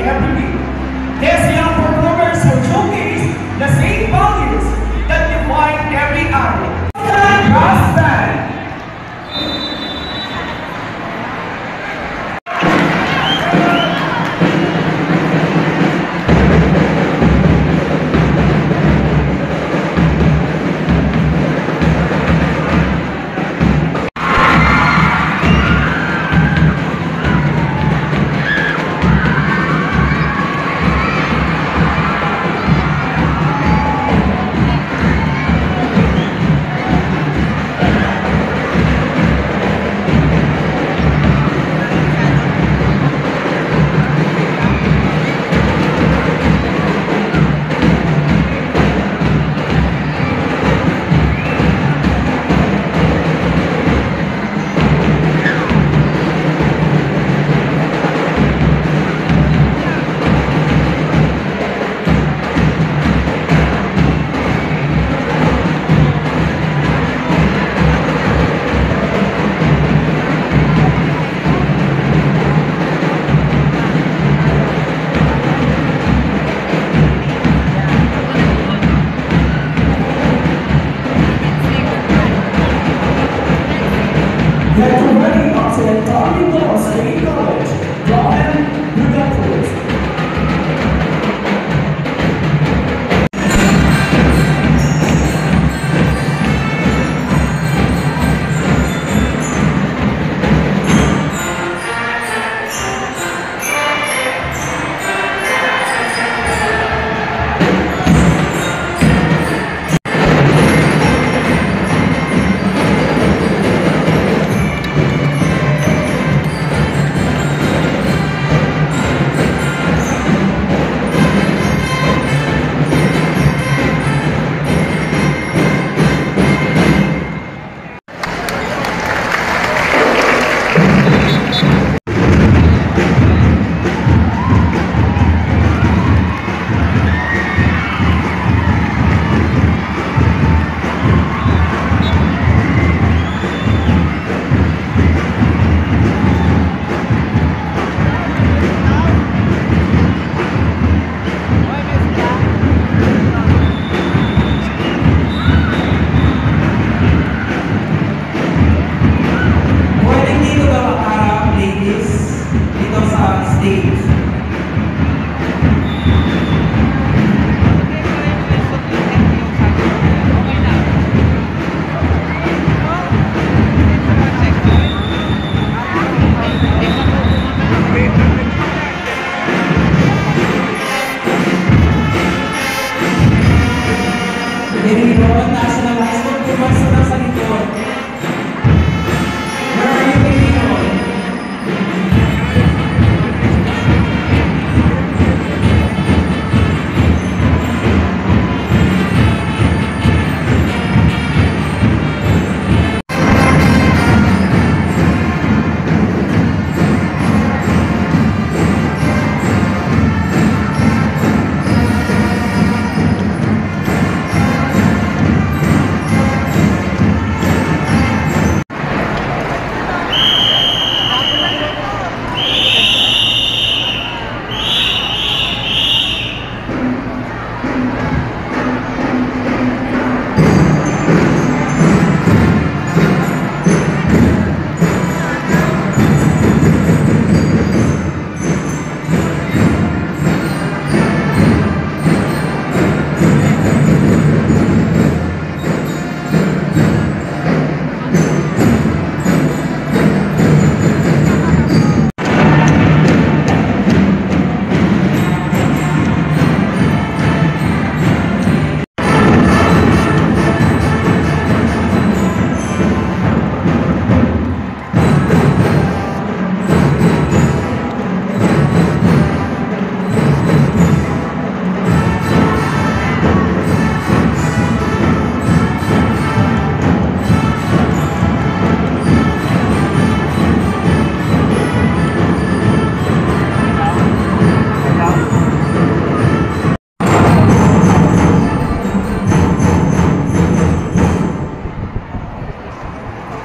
every week. These young performers will showcase the same values that define every athlete. Brass Band.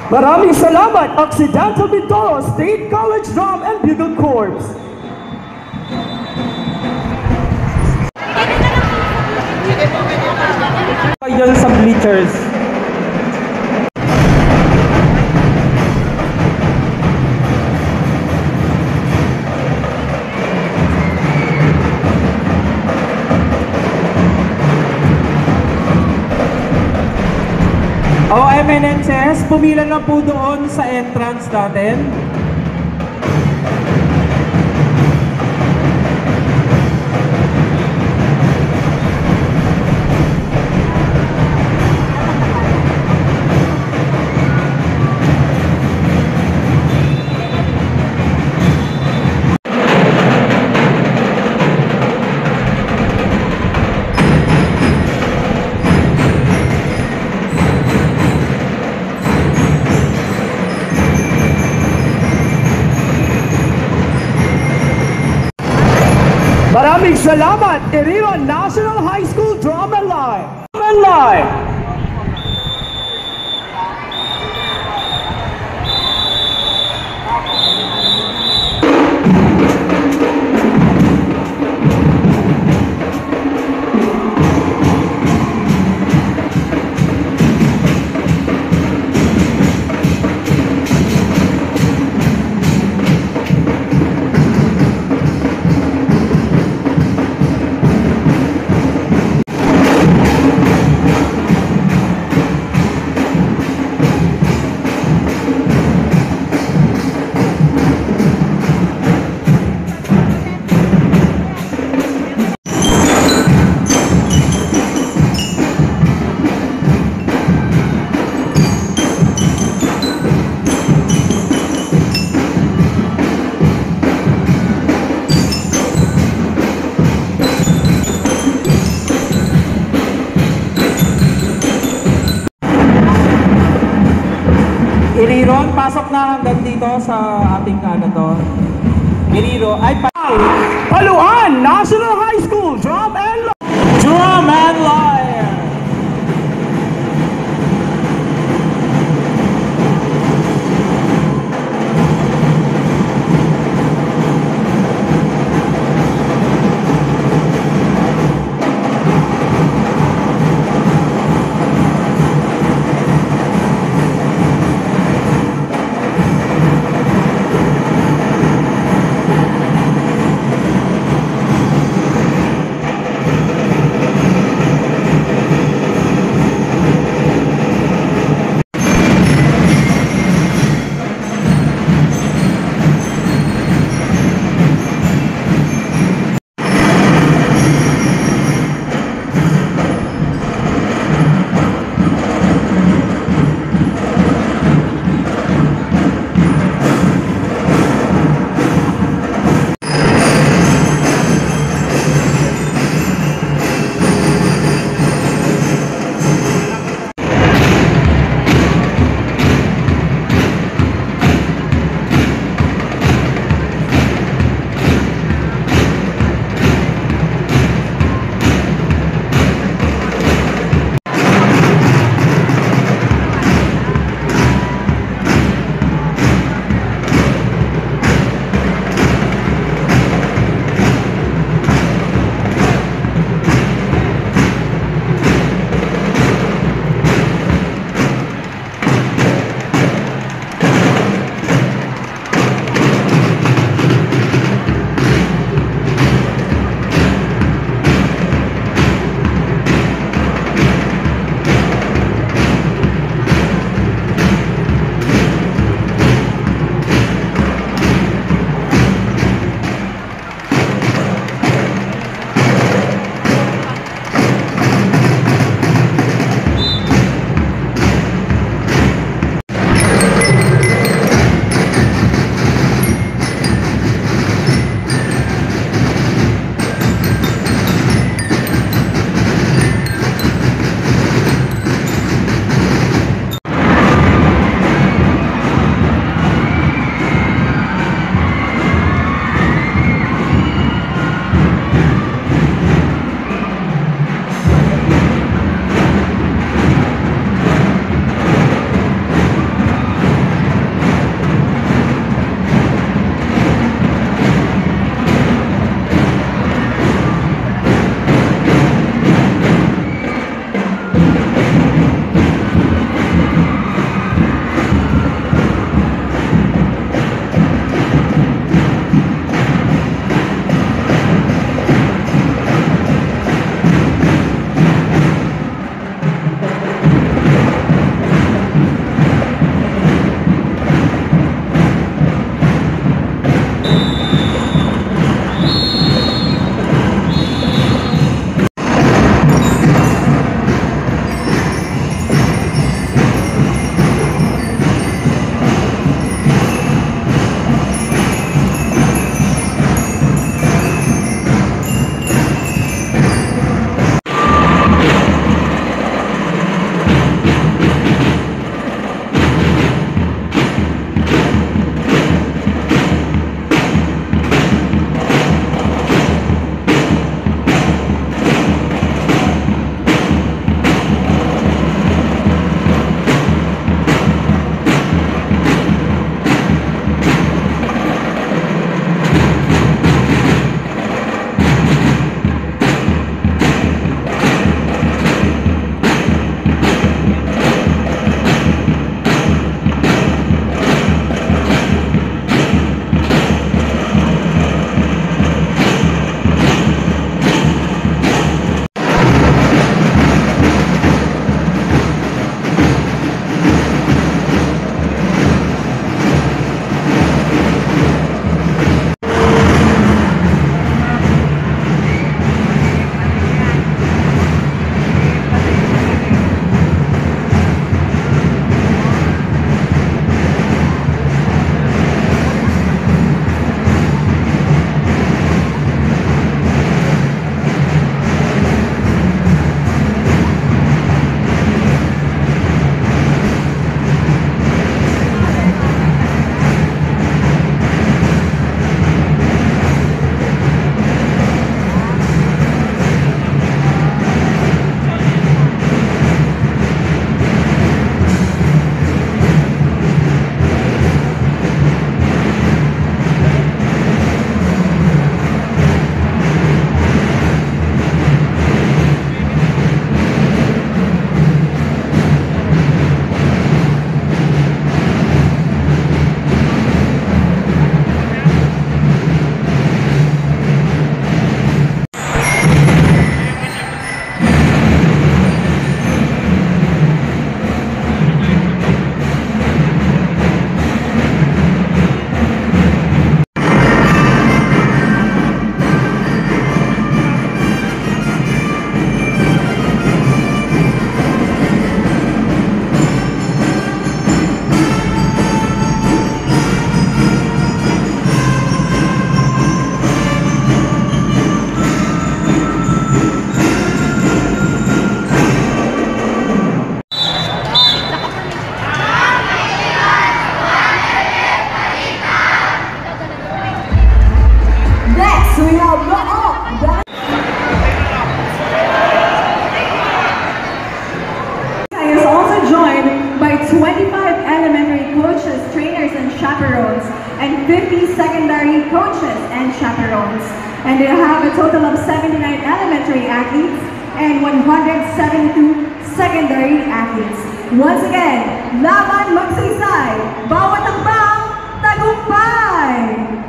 Maraming salamat, Occidental Mindoro State College Drum and Bugle Corps. Dyan sa bleachers. O MNNSS, pumila na po doon sa entrance natin. Maraming salamat, Iriran National High School Drum and Line. Drum and Line. Iriron, pasok na hanggang dito sa ating Iriro, ay Paluan National High School Drum and Line. Drum and Line. chaperones, and 50 secondary coaches and chaperones. And they have a total of 79 elementary athletes and 172 secondary athletes. Once again, laban magsaysay, bawat takbang tagumpay!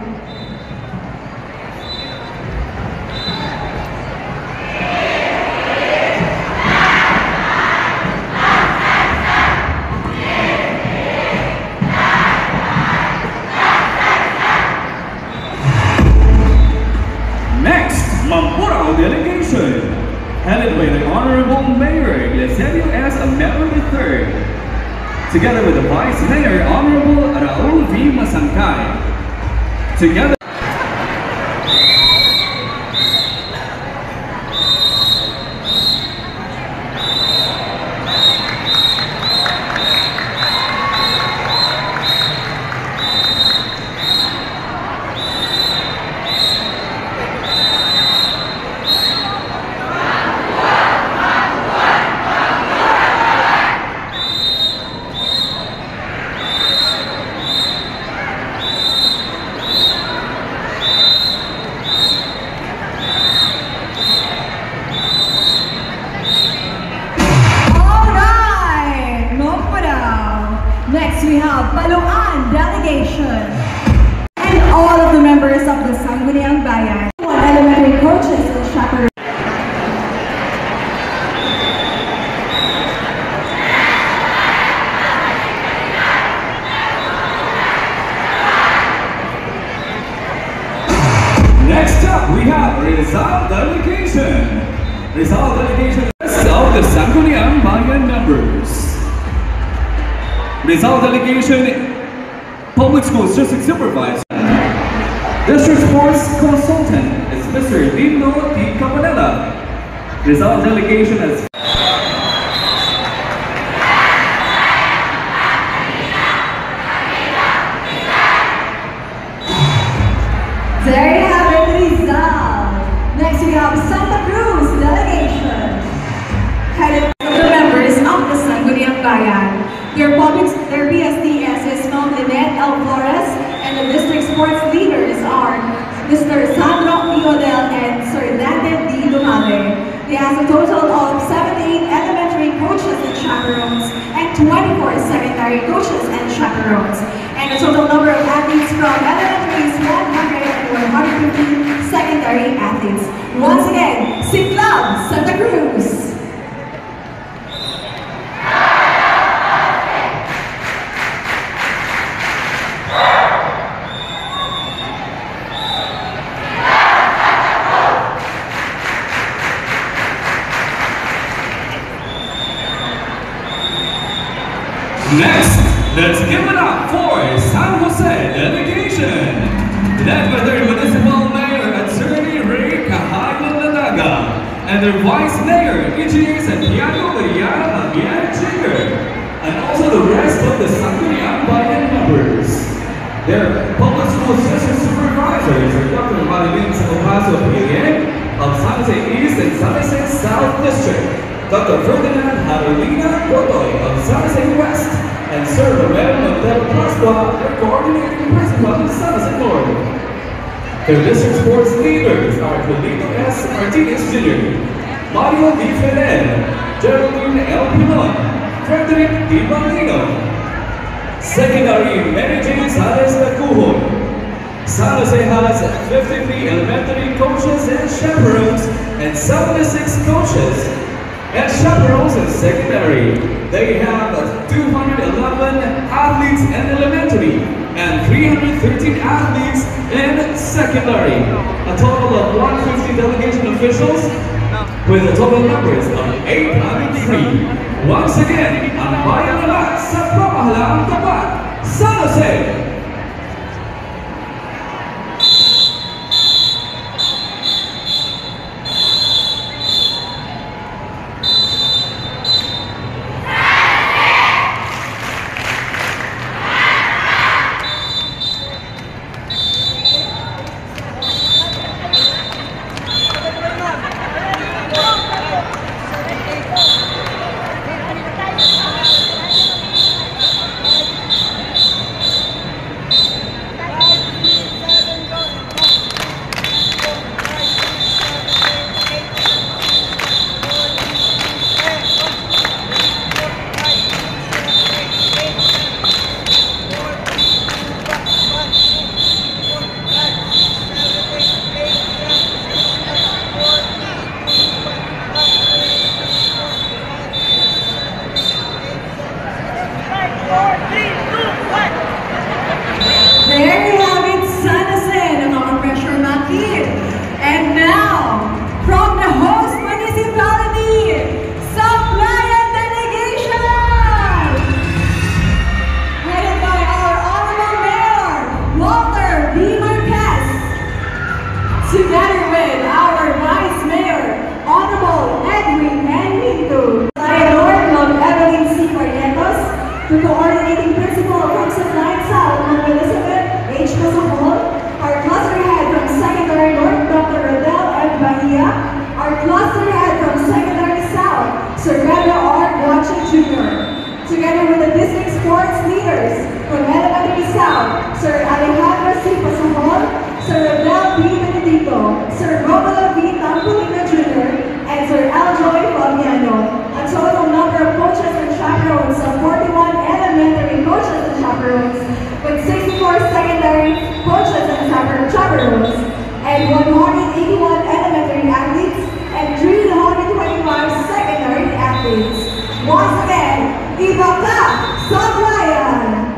Next, Mamburao delegation, headed by the Honorable Mayor Eusebio S. Amelo III, together with the Vice Mayor Honorable Raul V. Masangkay. Together. Next, we have Baluan delegation and all of the members of the Sangguniang Bayan, elementary coaches and chaperones. Next up, we have Rizal delegation. Rizal delegation of the Sangguniang Bayan members. Rizal delegation, Public Schools District Supervisor. District Sports Consultant is Mr. Dino T. Cabanela. Rizal delegation is There you have it, Rizal. Next, we have Santa Cruz delegation, headed by the members of the Sangguniang Bayan. Their BSDS is Ma'am Lynette L. Flores, and the district sports leaders are Mr. Sandro Iodel and Sir Dante D. Dumale. They have a total of 78 elementary coaches and chaperones and 24 secondary coaches and chaperones. And the total number of athletes from elementary is 100 and 150 secondary athletes. Once again, Siklab, Santa Cruz. next. Let's give it up for San Jose delegation, led by their municipal mayor Attorney Ray Cahayo Lanaga and their vice mayor Engineer Santiago Mariana Amian Jr. and also the rest of the Sangguniang Bayan members. Their public school district supervisors are Dr. Marilyn Sacopaso Pilian of San Jose East and San Jose South District, Dr. Ferdinand Harolina Godoy of San Jose West, and Sir Romero Montero Pascua, their coordinating principal of San Jose North. Their district sports leaders are Colito S. Martinez Jr., Mario D. Fidel, Geraldine L. Pilon, Frederick D. Baldino. Secondary, Mary Jane Sales Lacujon. San Jose has 53 elementary coaches and chaperones and 76 coaches and chaperones in secondary. They have 211 athletes in elementary and 313 athletes in secondary. A total of 150 delegation officials with a total numbers of 803. Once again, ang bayan nila sa pamahalaang tapat, San Jose. and 181 elementary athletes and 325 secondary athletes. Once again, Ibaka Sablayan!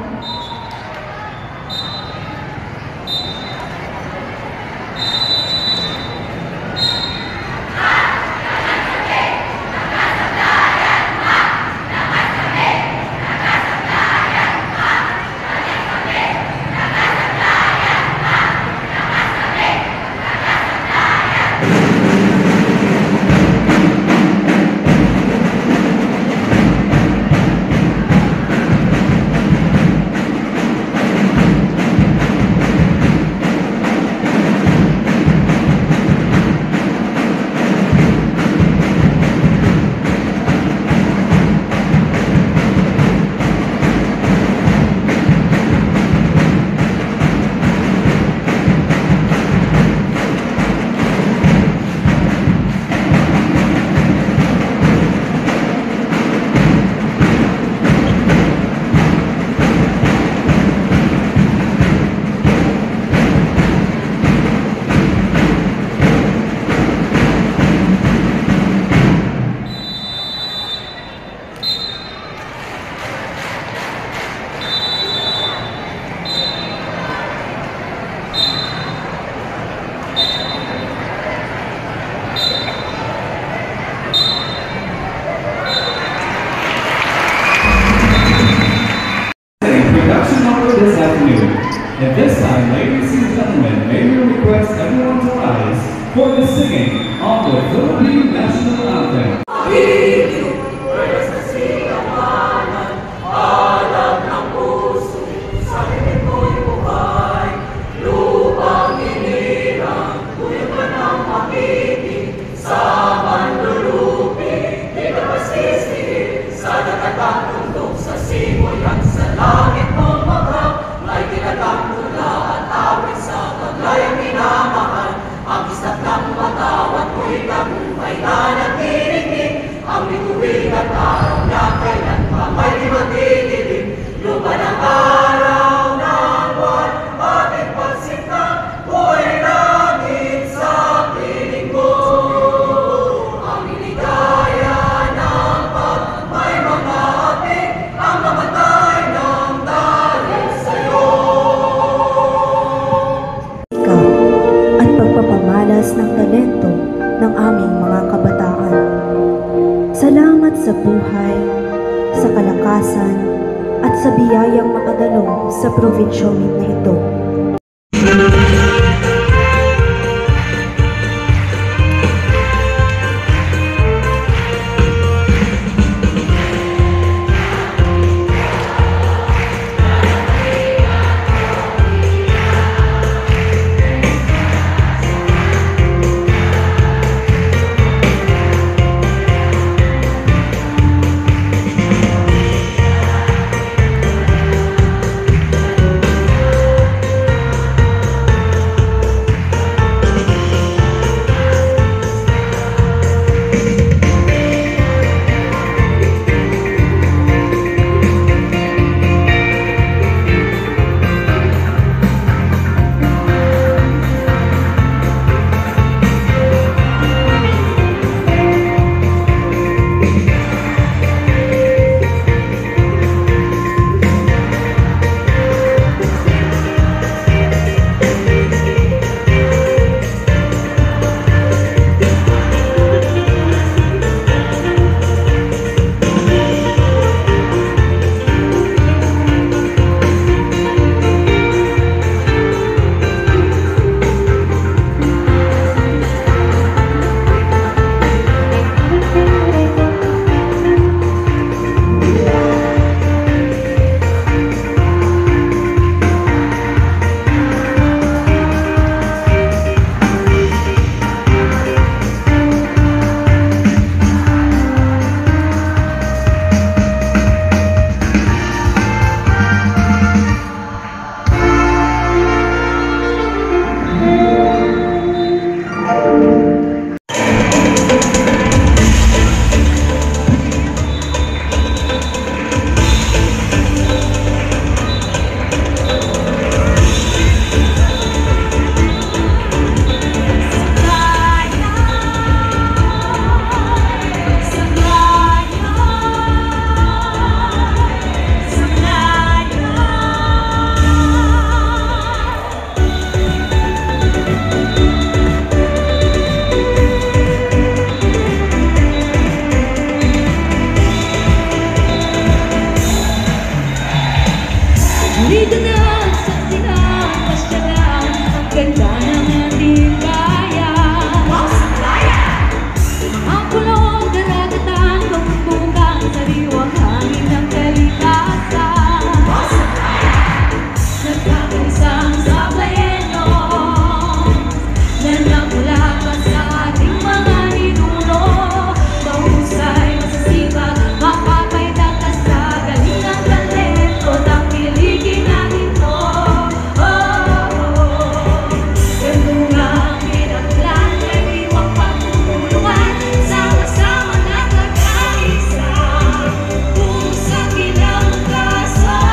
This afternoon. At this time, ladies and gentlemen, may we request everyone to rise for the singing of the Philippine National Anthem. ng talento ng aming mga kabataan. Salamat sa buhay, sa kalakasan, at sa biyayang makadalo sa provinsyomit na ito. Dito na sa tinapasya lang ang ganda ng ating bayan. Ang kulong daragatan, pagbubukan, sariwang hangin ng kalikasan. Nagkakaisang sablayenyo na nagmula pa sa ating mga ninuno. Mahusay, masasipag, mapapaydakas sa galing ng talento. Tangkilikin natin to. Ganito nga ang pinaglan, nag-iwang pagtutulungan. Sama-sama na nag-aisa kung sa kinabukasan.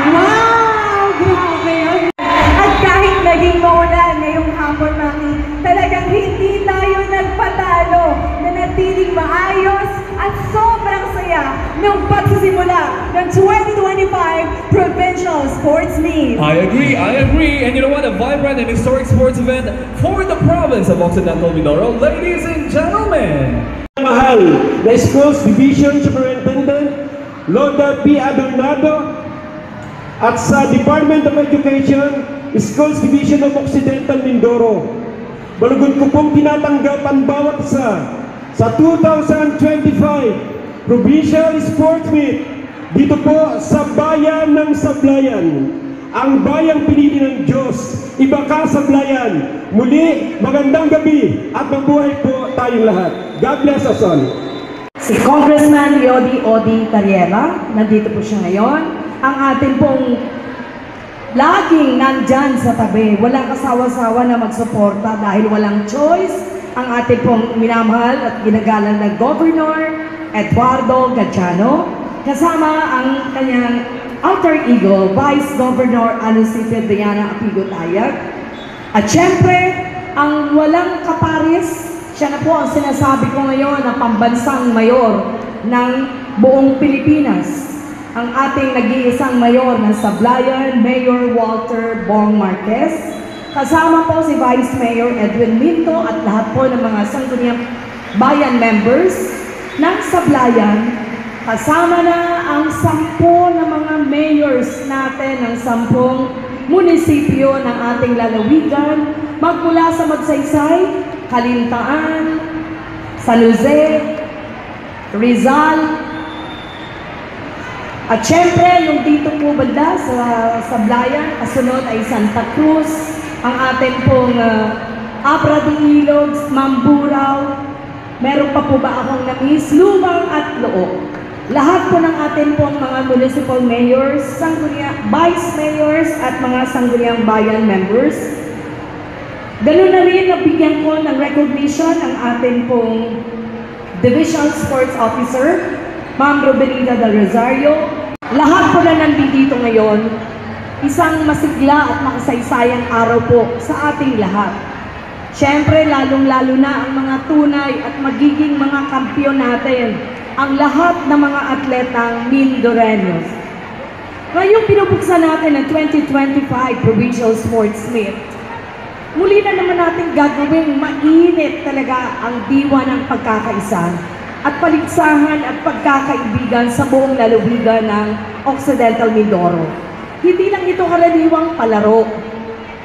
Wow! Grabe yun! At kahit naging maulan ngayong hapon, Maki, talagang hindi tayo nagpatalo. Nanatiling maayos at sobrang saya ng pagsisimula ng 2025 Provincial Sports Meet. I agree. And you know what? A vibrant and historic sports event for the province of Occidental Mindoro. Ladies and gentlemen, Mahal na Schools Division Superintendent Loda P. Adornado at sa Department of Education Schools Division of Occidental Mindoro. Malugod ko pong tinatanggap ang bawat isa sa 2025 Provincial Sports Meet dito po sa bayan ng Sablayan. Ang bayang pinili ng Diyos, iba ka Sablayan. Muli, magandang gabi at mabuhay po tayong lahat. God bless us all. Si Congressman Leody Odi Carriera, nandito po siya ngayon. Ang ating pong laging nandyan sa tabi, walang kasawa-sawa na magsuporta dahil walang choice. Ang ating pong minamahal at ginagalang na Governor Eduardo Gachano. kasama ang kanyang alter ego, Vice Governor Alucita Diana Apigotayag. At syempre, ang walang kapares, siya na po ang sinasabi ko ngayon na pambansang mayor ng buong Pilipinas. Ang ating nag-iisang mayor ng Sablayan, Mayor Walter Bong Marquez. Kasama po si Vice Mayor Edwin Minto at lahat po ng mga sangguniang bayan members ng Sablayan. Kasama na ang 10 na mga mayors natin ng 10 munisipyo ng ating lalawigan, magmula sa Magsaysay, Calintaan, San Jose, Rizal, at syempre yung dito po banda sa Sablayan, kasunod ay Santa Cruz, ang atin pong Abra de Ilog, Mamburao, meron pa po ba akong na-miss? Lumang at Loob. Lahat po ng atin pong mga municipal mayors, vice mayors at mga sangguniang bayan members. Ganun na rin, nabigyan ko ng recognition ang atin pong Division Sports Officer, Ma'am Robelita Del Rosario. Lahat po na nandito ngayon, isang masigla at makasaysayang araw po sa ating lahat. Siyempre, lalong-lalo na ang mga tunay at magiging mga kampiyon natin, ang lahat ng mga atletang Mindoreños. Ngayong pinubuksan natin ang 2025 Provincial Sports Meet, muli na naman natin gagawing mainit talaga ang diwa ng pagkakaisa at paligsahan at pagkakaibigan sa buong lalawigan ng Occidental Mindoro. Hindi lang ito karaniwang palaro.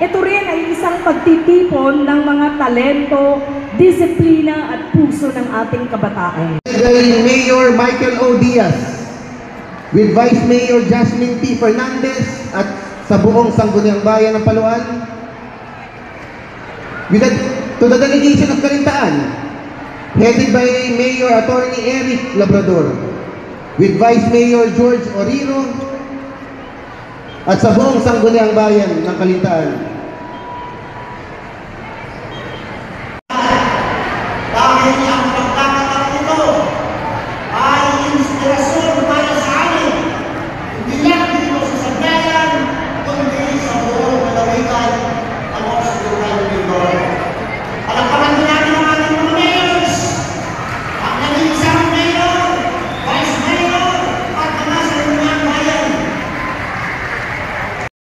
Ito rin ay isang pagtitipon ng mga talento, disiplina at puso ng ating kabataan. Kay Mayor Michael O. Diaz, with Vice Mayor Jasmine P. Fernandez at sa buong Sangguniang Bayan ng Paluan, to the delegation of Calintaan, headed by Mayor Attorney Eric Labrador, with Vice Mayor George Oriro, at sa buong Sangguniang Bayan ng Calintaan. Dahil ang pagkakataon ito ay inspirasyon para sa amin, hindi lang dito sa Sablayan, kundi sa buong lalawigan ng Occidental Mindoro. Palakpakan din natin ang ating mga mayors, ang nag-iisang mayor, vice mayor, at mga sangguniang bayan.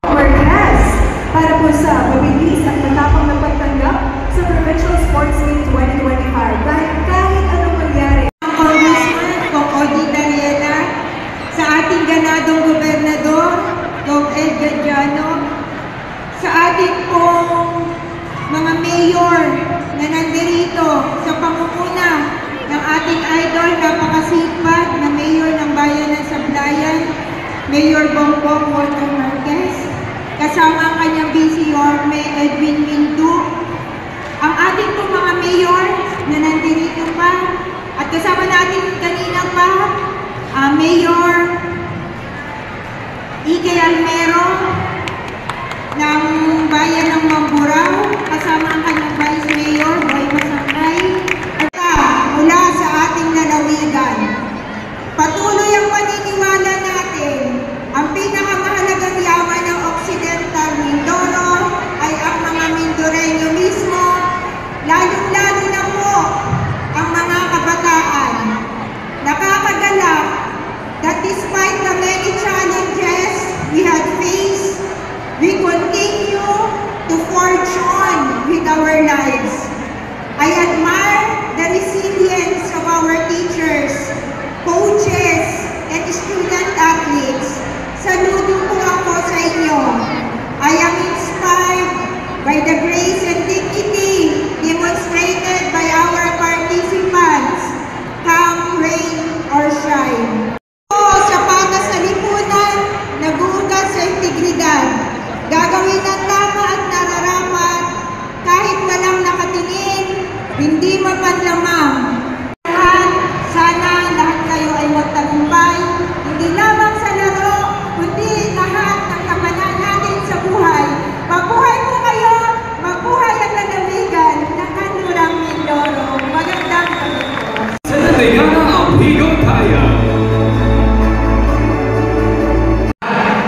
Marquez, para po sa mabilis at matapang na pagtanggap sa Provincial Sports Meet 2025. Kahit anong mangyari. Congressman Kong Odi Dariela, sa ating ganadong gobernador, Kong Ed Gadiano, sa ating pong mga mayor na nandirito sa pangunguna ng ating idol, napakasipag na mayor ng bayan ng Sablayan, Mayor Bongbong Walter Marquez, kasama ang kanyang Vice Yorme Edwin Minto, ang ating pong mga mayor na nandirito pa, at kasama natin kanina pa, Mayor Ike Almero ng bayan ng Mamburao, kasama ang kanyang Vice Mayor Boy Masangkay, at mula sa ating lalawigan. Patuloy ang paniniwala natin, ang pinakamahalagang yaman ng Occidental Mindoro ay ang mga Mindoreño mismo, lalong-lalo na po ang mga kabataan. Nakakagalak that despite the many challenges we had faced, we continue to forge on with our lives. I admire the resilience of our teachers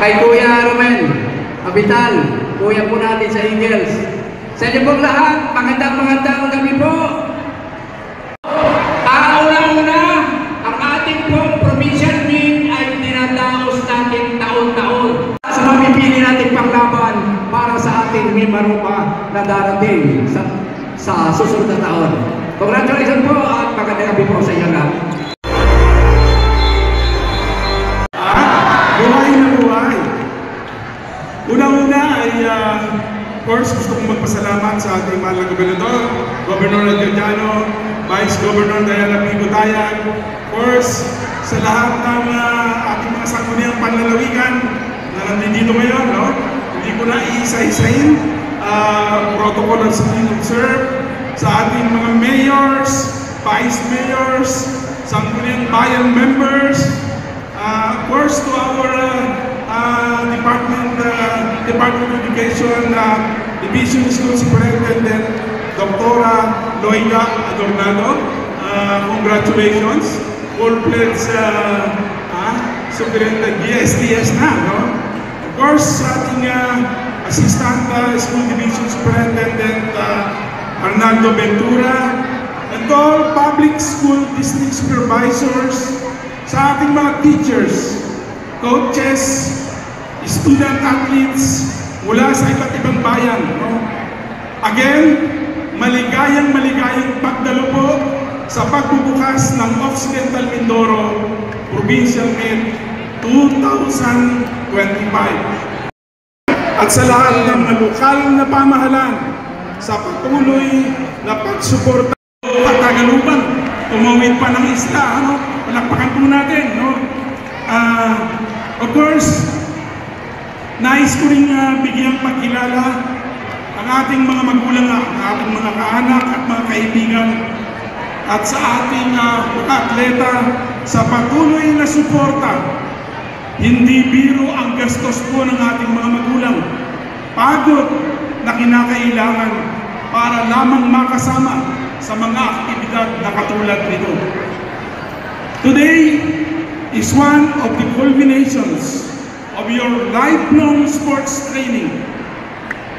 kay Kuya Romel Abital, kuya po natin sa Eagles. Sa inyo pong lahat, magandang gabi po. Una-una, ang ating pong provincial meet ay tinataos natin taon-taon. Sa mamipili natin panglaban para sa ating memaro pa na darating sa susunod na taon. Congratulations po at magandang gabi po sa inyo lahat. Buhay na buhay. Una-una ay, of course, gusto kong magpasalamat sa ating mahal na gobernador, Governor Adriano, Vice Governor Diana Pigutayan, of course, sa lahat ng ating mga sangguniang panlalawigan na nandito ngayon, no? Hindi ko na iisa-isahin, protocol of being observed sa ating mga mayors, vice mayors, sangguniang bayan members, of course, to our Department of Education, Division School Superintendent, Dr. Loida Adornado. Congratulations. Full-fledged Superintendent, DSTS na, no? Of course, sa ating Assistant School Division Superintendent, Arnaldo Ventura, and all public school district supervisors, sa ating mga teachers, coaches, student athletes mula sa iba't ibang bayan. No? Again, maligayang pagdalo po sa pagbubukas ng Occidental Mindoro Provincial Meet 2025. At sa lahat ng lokal na pamahalan sa patuloy na pagsuporta at Tagaluban, tumawid pa ng isla, ano? Palakpakan po natin, no? Of course, nais ko rin bigyang pagkilala ang ating mga magulang, ang ating mga kaanak at mga kaibigan at sa ating mga atleta sa patuloy na suporta. Hindi biro ang gastos po ng ating mga magulang. Pagod na kinakailangan para lamang makasama sa mga aktibidad na katulad nito. Today is one of the culminations of your lifelong sports training.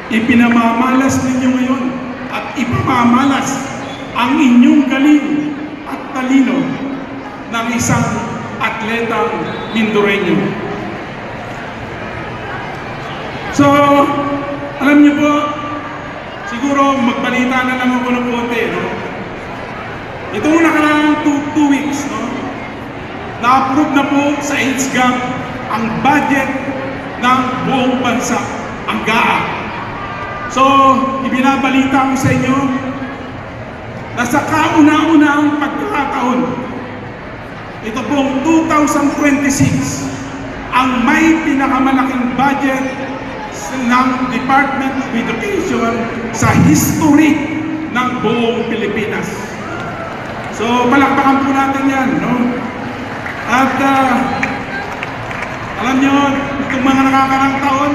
Ipinamamalas ninyo ngayon at ipamamalas ang inyong galing at talino ng isang atletang Mindoreño. So, alam niyo po, siguro magbalita na lang ako ng konti, no? Itong nakaraang 2 weeks, no? Na-approve na po sa HGAP ang budget ng buong bansa, ang GAA. So, ibinabalita ko sa inyo na sa kauna-unahang pagkakataon, ito pong 2026, ang may pinakamalaking budget ng Department of Education sa history ng buong Pilipinas. So, palakpakan po natin yan, no? At alam nyo, itong mga nakakarang taon,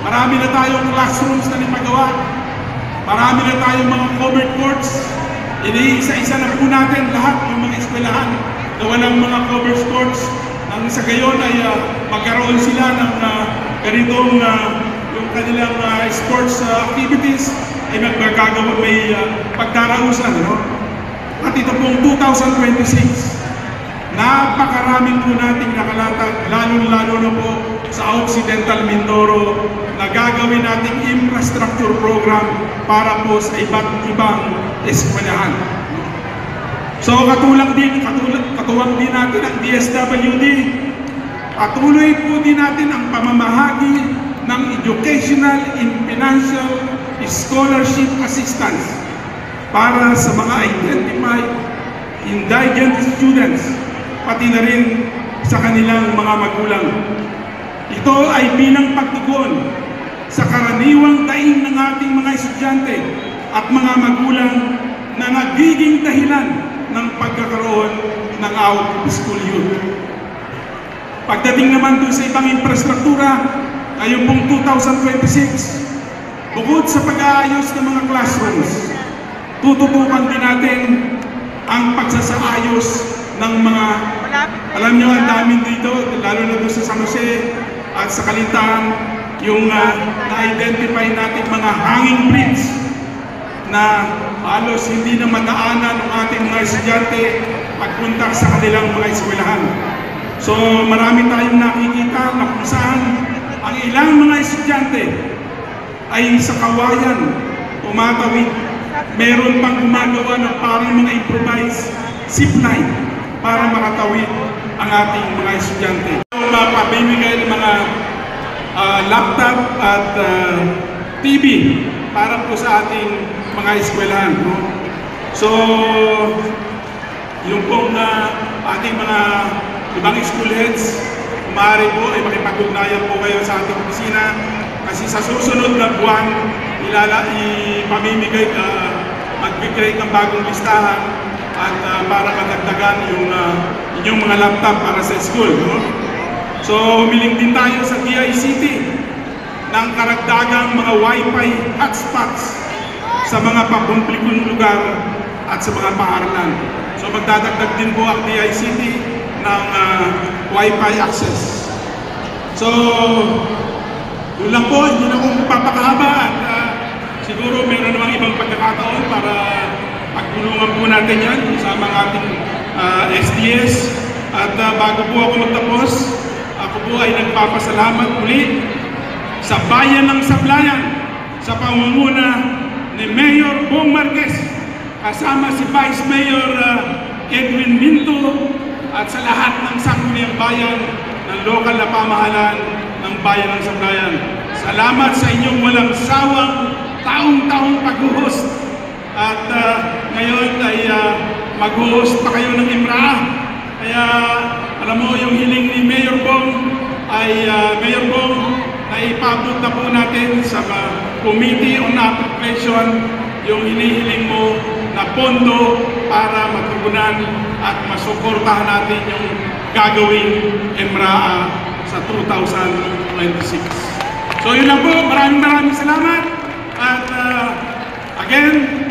marami na tayong classrooms na nipagawa, marami na tayong mga covered courts, iniisa-isa na po natin lahat ng mga eskwelahan na walang mga covered courts, nang sa gayon ay magkaroon sila ng ganitong yung kanilang sports activities ay magagagawa, may pagdarausan, no? At ito pong 2026, napakaraming po nating nakalatag, lalo-lalo na po sa Occidental Mindoro, na gagawin nating infrastructure program para po sa iba't ibang eskwelahan. So katuwang din natin ang DSWD, patuloy po din natin ang pamamahagi ng educational and financial scholarship assistance para sa mga identified indigent students, pati na rin sa kanilang mga magulang. Ito ay bilang pagtugon sa karaniwang daing ng ating mga estudyante at mga magulang na nagiging dahilan ng pagkakaroon ng out-of-school youth. Pagdating naman dun sa ibang infrastruktura, ngayong pong 2026, bukod sa pag-aayos ng mga classrooms, tututukan din natin ang pagsasaayos ng mga, alam nyo, ang dami dito, lalo na doon sa San Jose, at sa kalintaan yung na-identify natin mga hanging bridge na halos hindi na madaanan ng ating mga estudyante pagpunta sa kanilang mga eskwelahan. So marami tayong nakikita na kung saan ang ilang mga estudyante ay sa kawayan umatawid. Meron pang gumagawa ng parang mga improvised zipline para makatawid ang ating mga estudyante. Mapabibigay ng mga laptop at TV para po sa ating mga eskwelahan. No? So, yung pong ating mga ibang school heads, maaari po ay makipag-ugnayan po kayo sa ating opisina kasi sa susunod na buwan, ipamimigay, mag-create ng bagong listahan at para madagdagan yung inyong mga laptop para sa school. No? So, humiling din tayo sa DICT ng karagdagang mga Wi-Fi hotspots sa mga papumplikong lugar at sa mga paaralan. So, magdadagdag din po ang DICT ng Wi-Fi access. So, yun lang po, hindi na kong papakahaba at siguro meron namang ibang pagkakataon para pagtulungan po natin yan sa mga ating SDS. At bago po ako magtapos, ako po ay nagpapasalamat muli sa bayan ng Sablayan sa pangunguna ni Mayor Bong Marquez kasama si Vice Mayor Edwin Minto at sa lahat ng sangguniang bayan ng lokal na pamahalaan ng bayan ng Sablayan. Salamat sa inyong walang sawang taong-taong pag-host at ngayon ay mag-host pa kayo ng Imra. Kaya alam mo yung hiling ni Mayor Bong ay Mayor Bong na ipabot na po natin sa Committee on Appropriation yung hinihiling mo na pondo para matugunan at masuportahan natin yung gagawing EMRA sa 2026. So yun lang po, maraming salamat at again,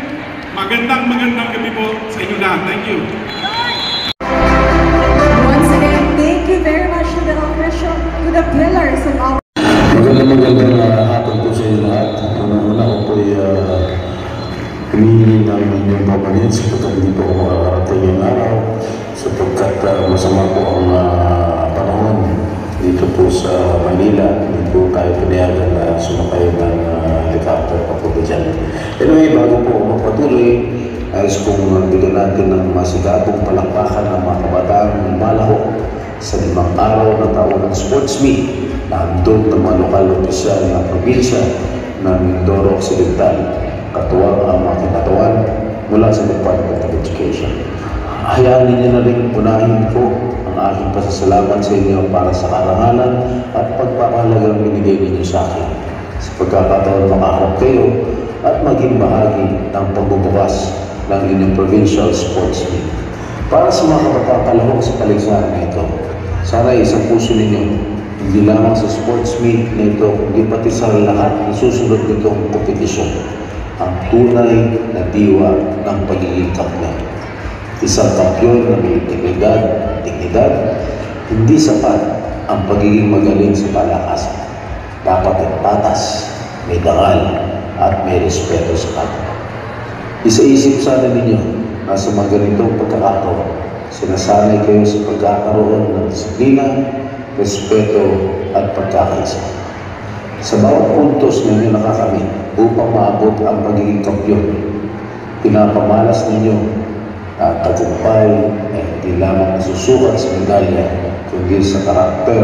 magandang gabi po sa inyo lahat. Thank you. Once again, thank you very much to the official, to the pillars of our Magandang hapon po sa inyo lahat. Una ko po ay humihingi ng inyong papanit sapagkat hindi po ako makakarating yung araw sapagkat masama po ang panahon dito po sa Manila. Hindi po tayo pinayagan na sumakay ng helicopter pa po dyan. Anyway, bago po magpatuloy, ayos kong bigyan natin ng masigabong palakpakan ng mga kabataan ng Malahok sa 5 araw na taon ng sports meet na handog ng mga lokal opisyal ng probinsya ng Mindoro Occidental, katuwang ang mga kinatawan mula sa Department of Education. Hayaan ninyo na rin unahin ko ang aking pasasalamat sa inyo para sa karangalan at pagpapahalagang binigay ninyo sa akin sa pagkakataon makaharap kayo at maging bahagi ng pagbubukas ng inyong provincial sports meet. Para sa mga kabataan kalahok sa paligsahan na ito, sana isang puso ninyo hindi lamang sa sports meet na ito, kundi pati sa lahat na susunod nitong kompetisyon, ang tunay na diwa ng pagiging kampiyon. Isang kampiyon na may dignidad, hindi sapat ang pagiging magaling sa palakasan. Dapat ay patas, may dangal, at may respeto sa kapwa. Isa-isip sana ninyo na sa mga ganitong pagkakataon, sinasanay kayo sa pagkakaroon ng disiplina, respeto at pagkakaisa. Sa bawat puntos na inyo nakakamit upang maabot ang pagiging kampiyon, pinapamalas ninyo na tagumpay ay hindi lamang nasusukat sa medalya, kundi sa karakter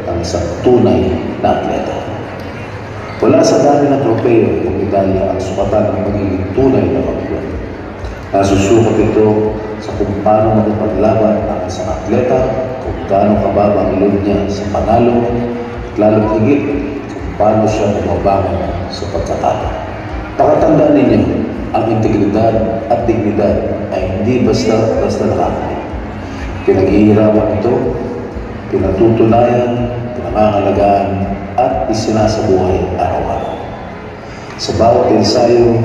ng isang tunay na atleta. Wala sa dami ng tropeo o medalya ang sukatan ng pagiging tunay na kampiyon. Nasusukat ito sa kung paano makipaglaban ang isang atleta, kung gaano kababa ang ilog niya sa panalo, at lalong higit kung paano siya bumabangon sa pagkatalo. Pakatandaan ninyo, ang integridad at dignidad ay hindi basta nakakamit. Pinag-iirapan ito, pinatutunayan, pinangangalagaan, at isinasabuhay araw-araw. Sa bawat ensayo,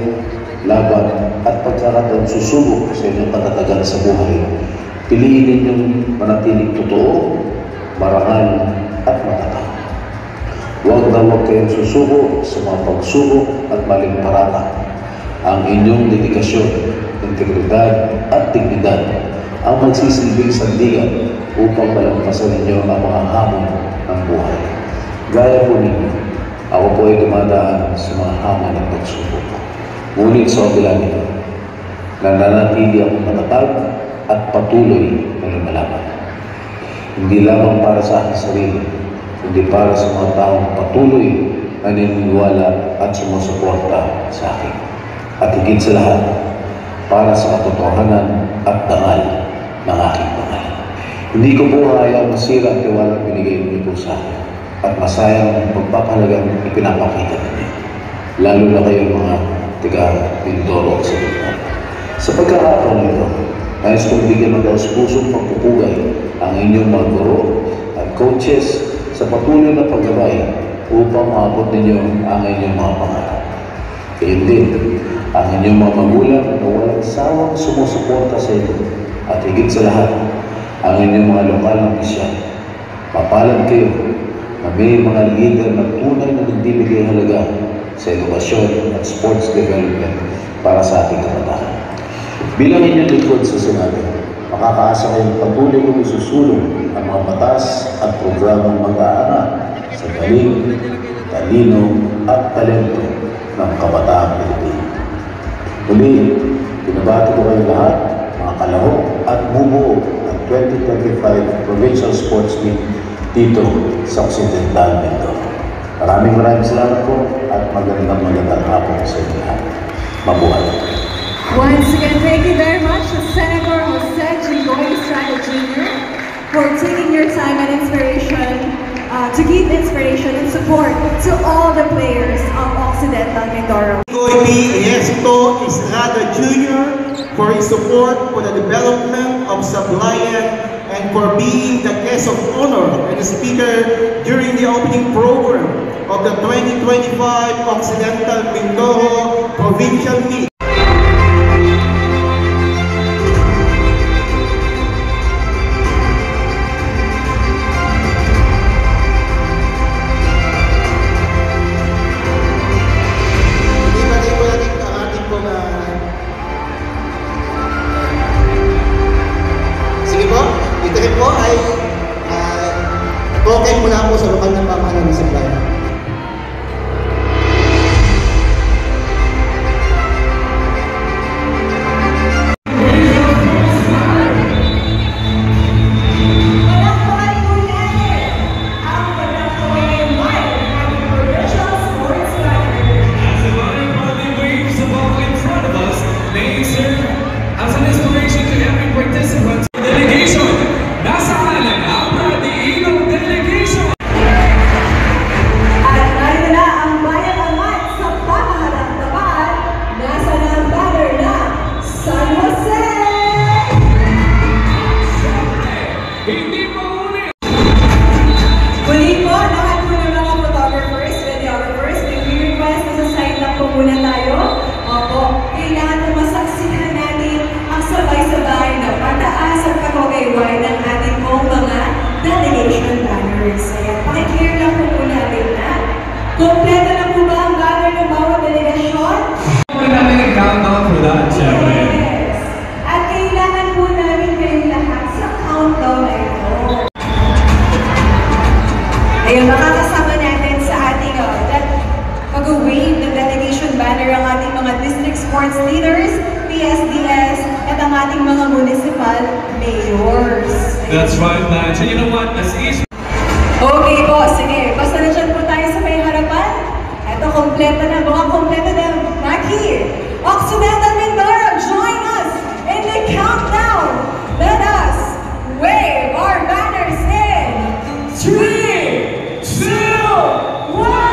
laban at pagkakataon susubok sa inyong katatagan sa buhay, piliin ninyong manatiling totoo, marangal at matatag. huwag kayong susuko sa mga pagsubok at maling parata. Ang inyong dedikasyon, integridad at dignidad ang magsisilbing sandigan upang malampasan ninyo ang mga hamon ng buhay. Gaya po ninyo, ako po ay dumadaan sa mga hamon ng pagsubok. Ngunit sa kabila nito, nananatili akong matatag at patuloy na lumalaban. Hindi lamang para sa aking sarili, kundi para sa mga taong patuloy na naniniwala at sumusuporta sa akin. At higit sa lahat, para sa katotohanan at dangal ng aking pangalan. Hindi ko po hayang masira ang tiwalang binigay niyo po sa akin at masayang ang pagpapahalagang ipinapakita ninyo. Lalo na kayo mga taga-Mindoro sa Bicol. Sa pagkakataon nito, nais kong bigyan ng daos-pusong pagpupugay ang inyong mga guro at coaches sa patuloy na paggabay upang maabot ninyo ang inyong mga pangarap. Kaya din, ang inyong mga magulang na walang sawang sumusuporta sa inyo at higit sa lahat, ang inyong mga lokal na opisyal. Mapalad kayo na may mga leader na tunay na nagbibigay halaga sa edukasyon at sports development para sa ating kabataan. Bilang inyong lingkod sa Senado, makakaasa kayong patuloy kong isusulong ang mga batas at programang mag-aangat sa galing, talino at talento ng kabataang Pilipino. Muli, pinabati ko kayong lahat, mga kalahok at bumuo ng 2025 Provincial Sports Meet dito sa Occidental Mindoro. Maraming salamat po at magandang hapon sa inyo lahat. Mabuhay! Once again, thank you very much to Senator Jose Jinggoy Estrada Jr. for taking your time and inspiration to give inspiration and support to all the players of Occidental Mindoro. Jinggoy Estrada Jr. for his support for the development of Sablayan and for being the guest of honor and the speaker during the opening program of the 2025 Occidental Mindoro Provincial Meet. Okay mula po sa lokal ng pamahalaan ng Sablayan. Ayun, makakasama natin sa ating pag-wave ng delegation banner ang ating mga district sports leaders, PSDS, at ang ating mga municipal mayors. That's right, man. So you know what? As easy. Okay po, sige. Basta na dyan po tayo sa may harapan. Ito, kompleto na. Mga kompleto na. Maki, Occidental Mindoro, join us in the countdown. Let us wave our banners in 3, 2, 1!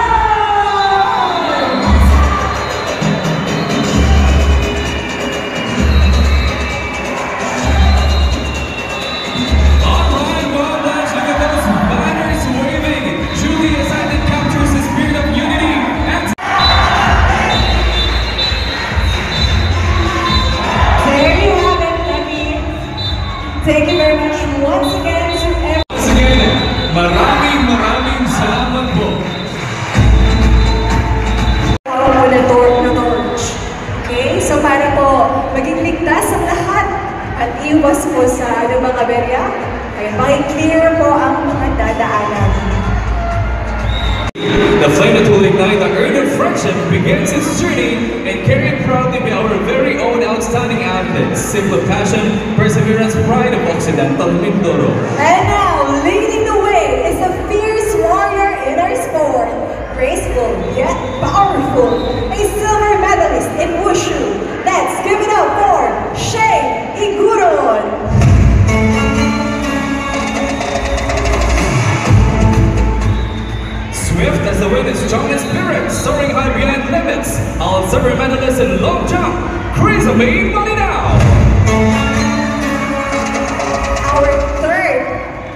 Foundation begins its journey and carried proudly by our very own outstanding athletes. Simple passion, perseverance, pride of Occidental Mindoro. And now, leading the way is a fierce warrior in our sport. Graceful yet powerful, a silver medalist in Wushu. Let's give it up for Shane Iguron. Swift as the wind is strong in spirit, soaring high beyond limits. All silver medalists in long jump, Chrysamine Malinao. Our third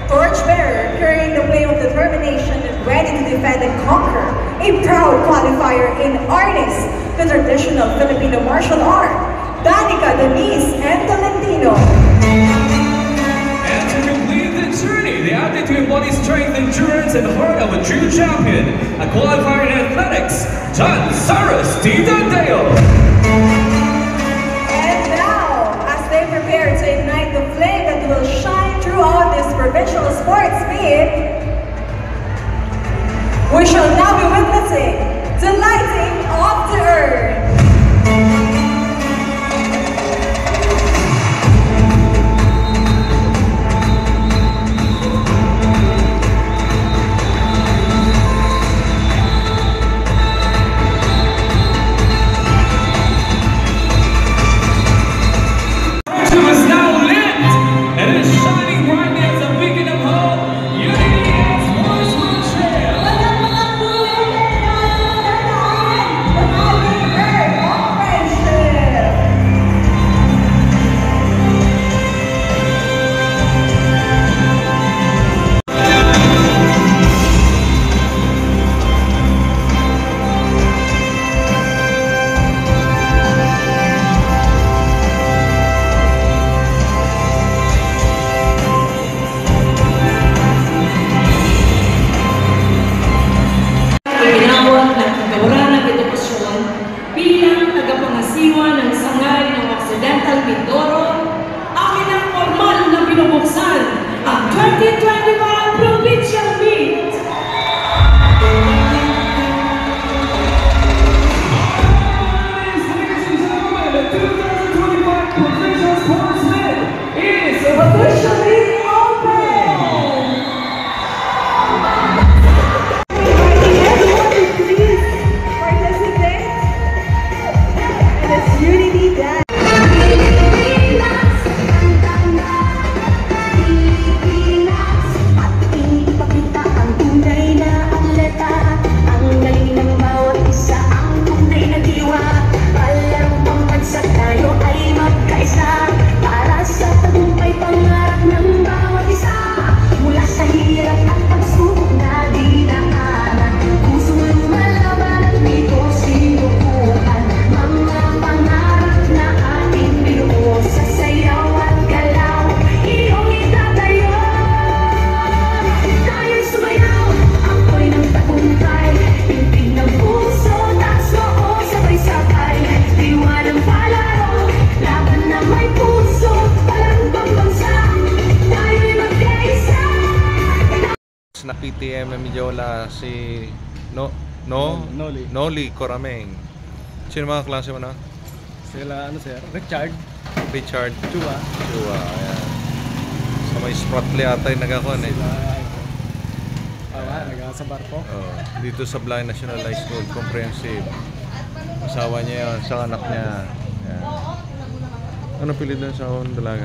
torchbearer, carrying the flame of determination and ready to defend and conquer. A proud qualifier in arnis, the traditional Filipino martial art. Danica Denise and Tolentino. And to complete the journey, the athlete to embody strength, endurance, and heart of a true champion, a qualifier in athletics, John Saras Tito. And now, as they prepare to ignite the flame that will shine throughout this provincial sports meet, we shall now be witnessing the lighting of the earth. Na PTM na Midyola si Noli Corameng. Sino mga klase mo na? Sila sir? Richard Chua, ayan. So may Spratley ata yung nagakon eh. Nag-sa barko. Dito sa Blind National High School Comprehensive. Asawa niya yun, sa anak niya. Ayan. Ano pilit na sa akong dalaga?